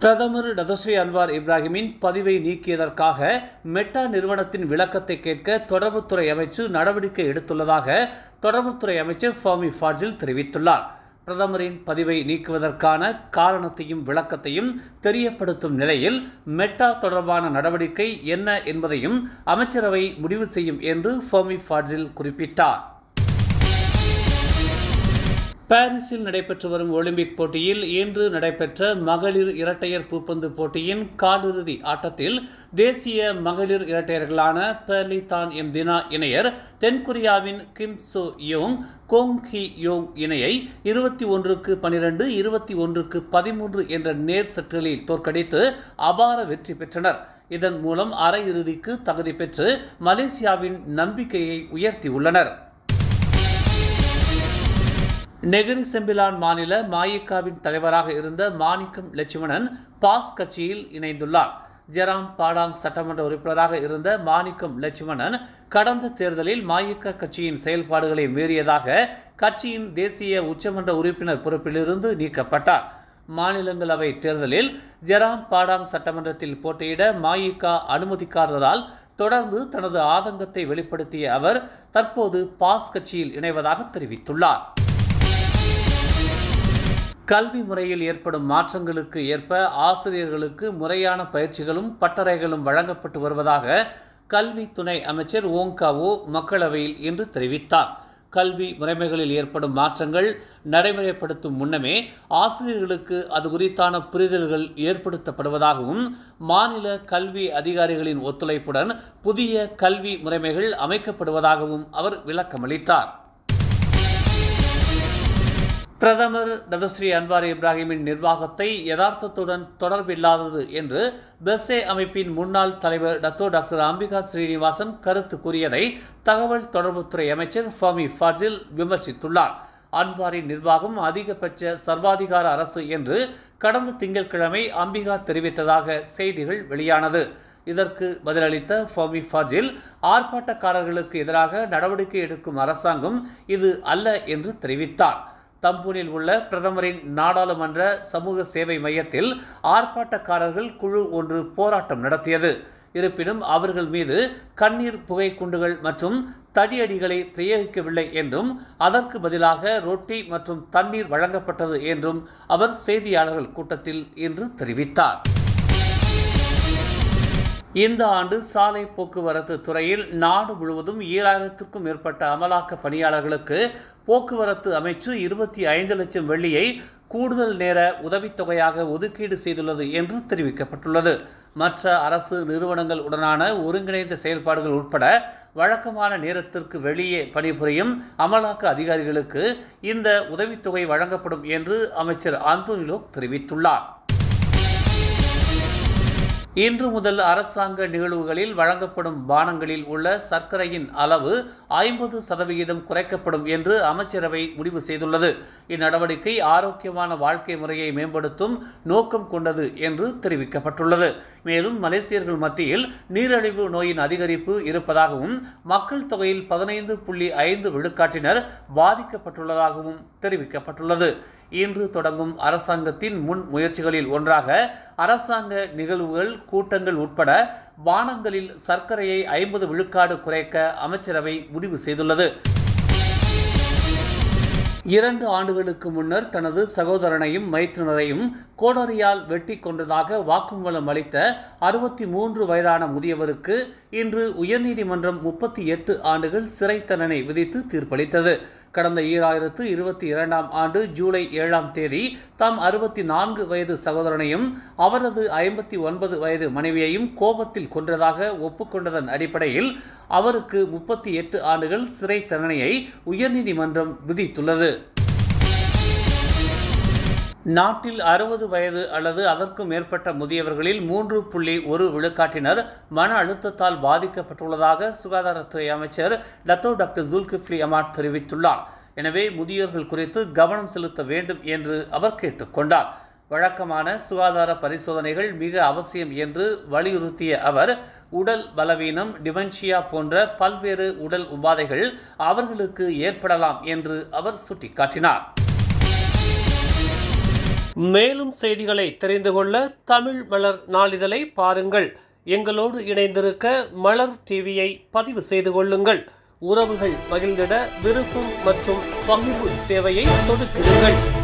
பிரதமர் Datuk Seri Anwar இப்ராஹிமின் பதிவை நீக்கியதற்காக meta நிறுவனத்தின் விளக்கத்தை கேட்க தொடர்புத்துறை அமைச்சு நடவடிக்கை எடுத்துள்ளதாக தொடர்புத்துறை அமைச்சர் ஃபஹமி ஃபாசில் தெரிவித்துள்ளார். பிரதமரின் பதிவை நீக்குவதற்கான காரணத்தையும் விளக்கத்தையும் தெரியப்படுத்தும் நிலையில் மெட்டா தொடர்பான நடவடிக்கை என்ன என்பதையும் அமைச்சரவை முடிவு செய்யும் என்று ஃபஹமி ஃபாசில் குறிப்பிட்டார். பாரிஸில் நடைபெற்று வரும் ஒலிம்பிக் போட்டியில் இன்று நடைபெற்ற மகளிர் இரட்டையர் பூப்பந்து போட்டியின் காலிறுதி ஆட்டத்தில் தேசிய மகளிர் இரட்டையர்களான பெர்லி தான் எம் தினா இணையர் தென்கொரியாவின் கிம் சோ யோங் கோங் ஹி யோங் இணையை 21-12, 21-13 என்ற நேர் செட்டுகளில் தோற்கடித்து அபார வெற்றி பெற்றனர். இதன் மூலம் அரையிறுதிக்கு தகுதி பெற்று மலேசியாவின் நம்பிக்கையை உயர்த்தியுள்ளனர். நெகிரி செம்பிலான் மாநில மாயிகாவின் தலைவராக இருந்த மாணிக்கம் லட்சுமணன் பாஸ் கட்சியில் இணைந்துள்ளார். ஜெராம் பாடாங் சட்டமன்ற உறுப்பினராக இருந்த மாணிக்கம் லட்சுமணன் கடந்த தேர்தலில் மாயிகா கட்சியின் செயல்பாடுகளை மீறியதாக கட்சியின் தேசிய உச்சமன்ற உறுப்பினர் பொறுப்பிலிருந்து நீக்கப்பட்டார். மாநிலங்களவை தேர்தலில் ஜெராம் பாடாங் சட்டமன்றத்தில் போட்டியிட மாயிகா அனுமதிக்காததால் தொடர்ந்து தனது ஆதங்கத்தை வெளிப்படுத்திய அவர் தற்போது பாஸ் கட்சியில் இணைவதாக தெரிவித்துள்ளார். கல்வி முறையில் ஏற்படும் மாற்றங்களுக்கு ஏற்ப ஆசிரியர்களுக்கு முறையான பயிற்சிகளும் பட்டறைகளும் வழங்கப்பட்டு வருவதாக கல்வி துணை அமைச்சர் ஓங்காவோ மக்களவையில் இன்று தெரிவித்தார். கல்வி முறைமைகளில் ஏற்படும் மாற்றங்கள் நடைமுறைப்படுத்தும் முன்னமே ஆசிரியர்களுக்கு அது குறித்தான புரிதல்கள் ஏற்படுத்தப்படுவதாகவும் மாநில கல்வி அதிகாரிகளின் ஒத்துழைப்புடன் புதிய கல்வி முறைமைகள் அமைக்கப்படுவதாகவும் அவர் விளக்கமளித்தார். பிரதமர் டத்தோஸ்ரீ அன்வார் இப்ராஹிமின் நிர்வாகத்தை யதார்த்தத்துடன் தொடர்பில்லாதது என்று பெர்சே அமைப்பின் முன்னாள் தலைவர் டாக்டர் அம்பிகா ஸ்ரீனிவாசன் கருத்து கூறியதை தகவல் தொடர்புத்துறை அமைச்சர் ஃபஹமி ஃபாசில் விமர்சித்துள்ளார். அன்வாரின் நிர்வாகம் அதிகபட்ச சர்வாதிகார அரசு என்று கடந்த திங்கட்கிழமை அம்பிகா தெரிவித்ததாக செய்திகள் வெளியானது. இதற்கு பதிலளித்த ஃபஹமி ஃபாசில் ஆர்ப்பாட்டக்காரர்களுக்கு எதிராக நடவடிக்கை எடுக்கும் அரசாங்கம் இது அல்ல என்று தெரிவித்தார். தம்பூனில் உள்ள பிரதமரின் நாடாளுமன்ற சமூக சேவை மையத்தில் ஆர்ப்பாட்டக்காரர்கள் குழு ஒன்று போராட்டம் நடத்தியது. இருப்பினும் அவர்கள் மீது கண்ணீர் புகை குண்டுகள் மற்றும் தடியடிகளை பிரயோகிக்கவில்லை என்றும் அதற்கு பதிலாக ரொட்டி மற்றும் தண்ணீர் வழங்கப்பட்டது என்றும் அவர் செய்தியாளர்கள் கூட்டத்தில் இன்று தெரிவித்தார். இந்த ஆண்டு சாலை போக்குவரத்து துறையில் நாடு முழுவதும் 7000க்கும் மேற்பட்ட அமலாக்க பணியாளர்களுக்கு போக்குவரத்து அமைச்சு 25 லட்சம் வெள்ளியை கூடுதல் நேர உதவித்தொகையாக ஒதுக்கீடு செய்துள்ளது என்று தெரிவிக்கப்பட்டுள்ளது. மற்ற அரசு நிறுவனங்கள் உடனான ஒருங்கிணைந்த செயல்பாடுகள் உட்பட வழக்கமான நேரத்திற்கு வெளியே பணிபுரியும் அமலாக்க அதிகாரிகளுக்கு இந்த உதவித்தொகை வழங்கப்படும் என்று அமைச்சர் அந்தோனிலோ தெரிவித்துள்ளார். இன்று முதல் அரசாங்க நிகழ்வுகளில் வழங்கப்படும் பானங்களில் உள்ள சர்க்கரையின் அளவு 50% குறைக்கப்படும் என்று அமைச்சரவை முடிவு செய்துள்ளது. இந்நடவடிக்கை ஆரோக்கியமான வாழ்க்கை முறையை மேம்படுத்தும் நோக்கம் கொண்டது என்று தெரிவிக்கப்பட்டுள்ளது. மேலும் மலேசியர்கள் மத்தியில் நீரிழிவு நோயின் அதிகரிப்பு இருப்பதாகவும் மக்கள் தொகையில் 15.5 விழுக்காட்டினர் பாதிக்கப்பட்டுள்ளதாகவும் தெரிவிக்கப்பட்டுள்ளது. இன்று தொடங்கும் அரசாங்கத்தின் முன் முயற்சிகளில் ஒன்றாக அரசாங்க நிகழ்வுகள் கூட்டங்கள் உட்பட பானங்களில் சர்க்கரையை 50 விழுக்காடு குறைக்க அமைச்சரவை முடிவு செய்துள்ளது. 2 ஆண்டுகளுக்கு முன்னர் தனது சகோதரனையும் மைத்துனரையும் கோடரியால் வெட்டி கொன்றதாக வாக்குமூலம் அளித்த 63 வயதான முதியவருக்கு இன்று உயர்நீதிமன்றம் 38 ஆண்டுகள் சிறை தண்டனை விதித்து தீர்ப்பளித்தது. கடந்த 2022ஆம் ஆண்டு ஜூலை 7ஆம் தேதி தாம் 64 வயது சகோதரனையும் அவரது 59 வயது மனைவியையும் கோபத்தில் கொன்றதாக ஒப்புக்கொண்டதன் அடிப்படையில் அவருக்கு 38 ஆண்டுகள் சிறை தண்டனையை உயர்நீதிமன்றம் விதித்துள்ளது. நாட்டில் 60 வயது அல்லது அதற்கும் மேற்பட்ட முதியவர்களில் 3.1 விழுக்காட்டினர் மன அழுத்தத்தால் பாதிக்கப்பட்டுள்ளதாக சுகாதாரத்துறை அமைச்சர் டாக்டர் ஜுல்கிஃப்லி அமாட் தெரிவித்துள்ளார். எனவே முதியோர்கள் குறித்து கவனம் செலுத்த வேண்டும் என்று அவர் கேட்டுக்கொண்டார். வழக்கமான சுகாதார பரிசோதனைகள் மிக அவசியம் என்று வலியுறுத்திய அவர் உடல் பலவீனம், டிமென்ஷியா போன்ற பல்வேறு உடல் உபாதைகள் அவர்களுக்கு ஏற்படலாம் என்று அவர் சுட்டிக்காட்டினார். மேலும் செய்திகளை தெரிந்து கொள்ள தமிழ் மலர் நாளிதழை பாருங்கள். எங்களோடு இணைந்திருக்க மலர் டிவியை பதிவு செய்து கொள்ளுங்கள். உறவுகள் மகிழ்ந்திட விருப்பம் மற்றும் பகிர்வு சேவையை சொடுக்கிடுங்கள்.